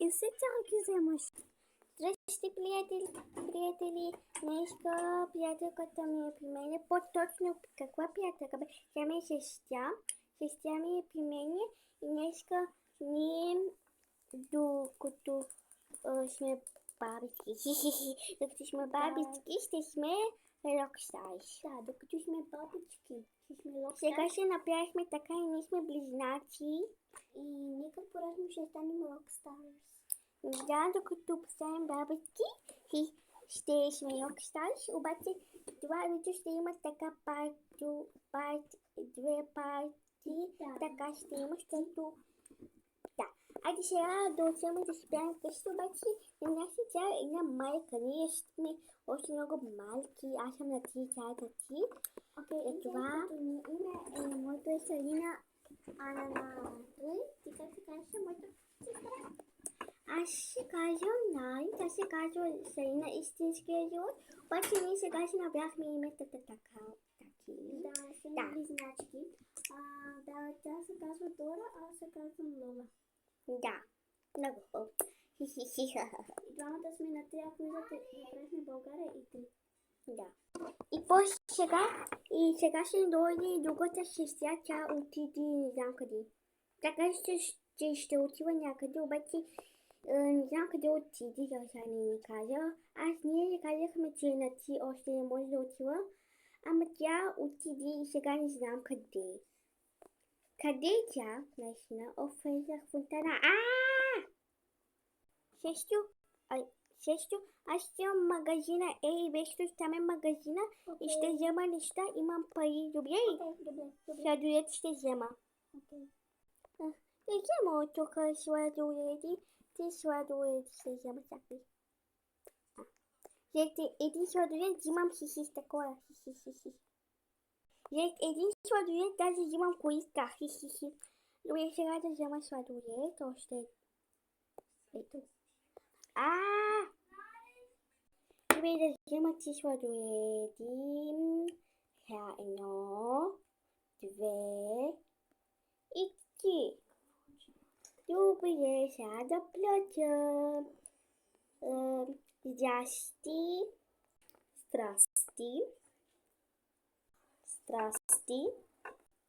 вземаш. Здрасти, приятели. Днеска приятелката ми е при мен. По-точно каква приятелка бе? Тя ми е сестра. Сестра ми е при мен и днеска ние, докато сме бабички, докато сме бабички, ще сме рокстарс. Да, докато сме бабички, ще сме рокстарс. Сега ще направихме така и ние сме близнаци. И ние като поражим ще станем рокстарс. Да, докато поставим бабички, ще сме рокстарс, обаче това видео ще има така две парти, Да. така ще има, защото да. Айде сега да отиваме да спряме къщи, обаче на нас е тя една майка, ние сме още много малки, аз съм на 3, тя е на 3. Окей, това име моето е Салина, Ана на 3. Ти как се казваш моето сестра? Аз ще кажа Най, тя се казва Салина истинския живот, обаче ние сега си набрахме иметата така. Да, сме близначки. Да, тя се казва Дора, а аз се казвам Лола. Да, много хубаво. И двамата сме на 3, ако направихме България и 3. Да. И сега ще дойде другата сестра, тя отиде не знам къде. Така ще отива някъде, обаче не знам къде отиде, сега не ни каза. Ние не казахме, че на ти още не може да отива, ама тя отиде и сега не знам къде. Къде е тя? Наистина, влезах в фонтана. Сесто, аз ще имам магазина, вече там е магазина и ще взема неща, имам пари, добре ли? Добре. Сладолет ще взема. Не взема от тук сладоледи, ти сладоледи ще взема всякакви. Един сладолет взимам хихи такова, хихи. Един сладолет даже взимам кориска, хихи. Добре, сега да взема сладолет, още ето. Добре, да взема ти сладоледи. Едно, две и три. Добре, сега да платя. Здрасти.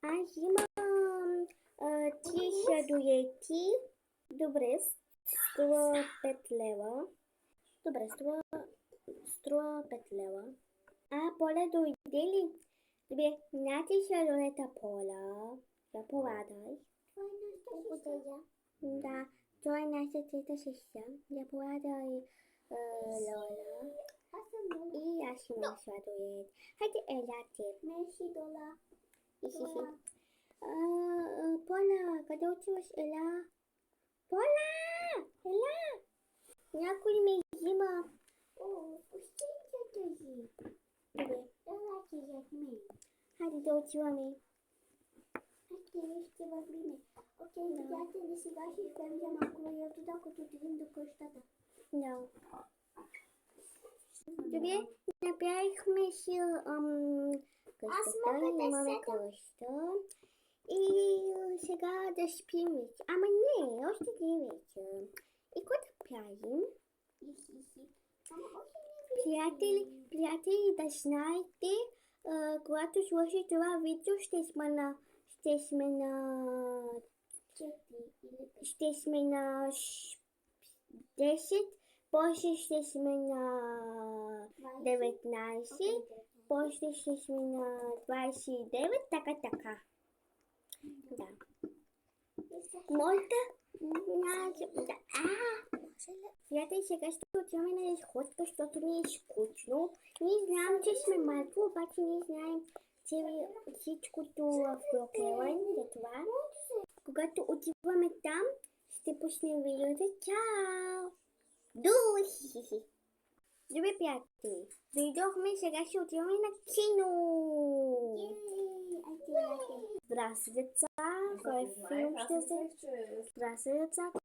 Аз имам 3 сладоледи. Добре, струва 5 лева. Добре, струва 5 лева. Поля дойде ли? Добре, нати сладолета Поля. Я поладай. Да, това е нашата трета сестра. Я поладай Лола. И аз имам сладолет. Хайде, елате. Мерси, Дола. Поля, къде отиваш? Ела. Поля! Ела! Някой ме взима. Пустите ги. Добре. Ела ти взехме. Хайде да отиваме. Ще вървиме. Окей, приятели, сега ще спрем за малко времето, докато отидем до къщата. Да. Добре, направихме си къщата, имаме къща. И сега да спим вече. Ама не, още не е вече. И какво да правим? Приятели, да знаете, когато сложи това видео, ще сме на 10, после ще сме на 19, после ще сме на 29, така. Да. Моята приятели, сега ще отиваме на изходка, защото ни е скучно. Ние знаем, че сме малко, обаче ние знаем всичкото в Брокелън, за това. Когато отиваме там, ще пуснем видеото. Чао! Духи! Добре, приятели, дойдохме, сега ще отиваме на кино! Здрасти, деца!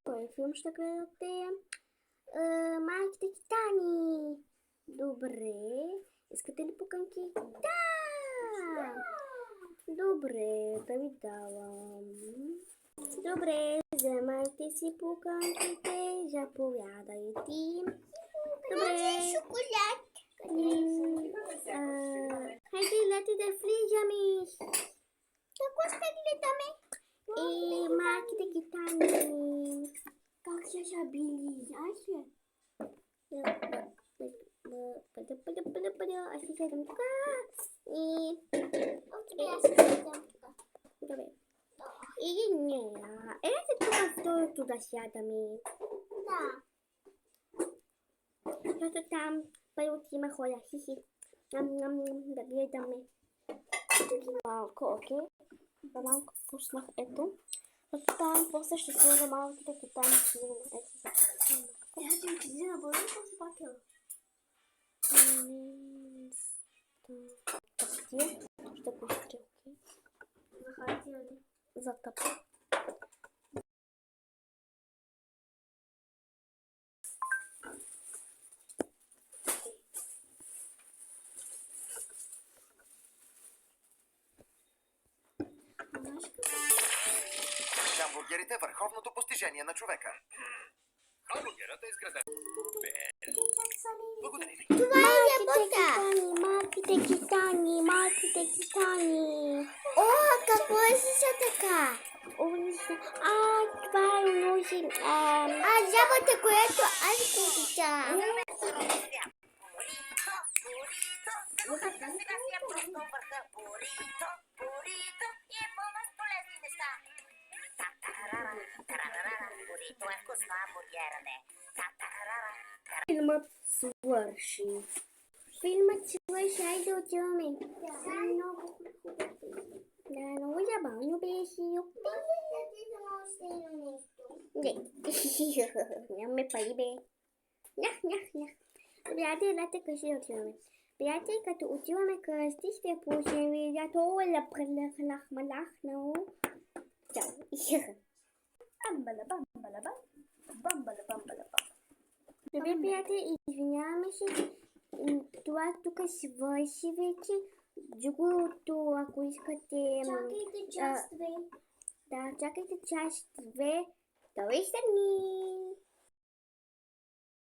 Кой филм ще гледате? Малките титани! Добре. Искате ли пуканки? Да! Добре, да ви давам. Добре, вземайте си поканките, заповядайте. Добре. Шоколад. Хайде, лете да влизаме. Какво ще гледаме? Малките китани. Как са били, знаеш ли? Аз си седам тук. Аз ще седам тук. Добре. Не. Елете тук второто да сядаме. Да. Защото там първото има хора. Хихи. Да гледаме. Малко, окей. Малко пуснах ето. Защото там после ще сложа малките китани. Аз ще ти на бъде, какво се пак е? Тия ще пустря, окей? За хартия ли? За тъпа. Хамбургерите – върховното постижение на човека. Хамбургерът е изграден. Благодаря ви. Това е яблока. Малките китани. О, какво е си така? Това е уноси. Жабата, която аз обичам. Бурито е вкусна, бургера не. Филмът свърши. Айде отиваме. Да, много забавно беше. Не. Нямаме пари, бе. Нях. Приятели, елате къщи да отиваме. Приятели, като отиваме къщи, ще пушим видеото. Оля, прелахмалахнало. Чао. Добре, приятели, извиняваме се. Това тук свърши вече. Другото, ако искате... Чакайте част 2. Да, чакайте част 2. До виждане!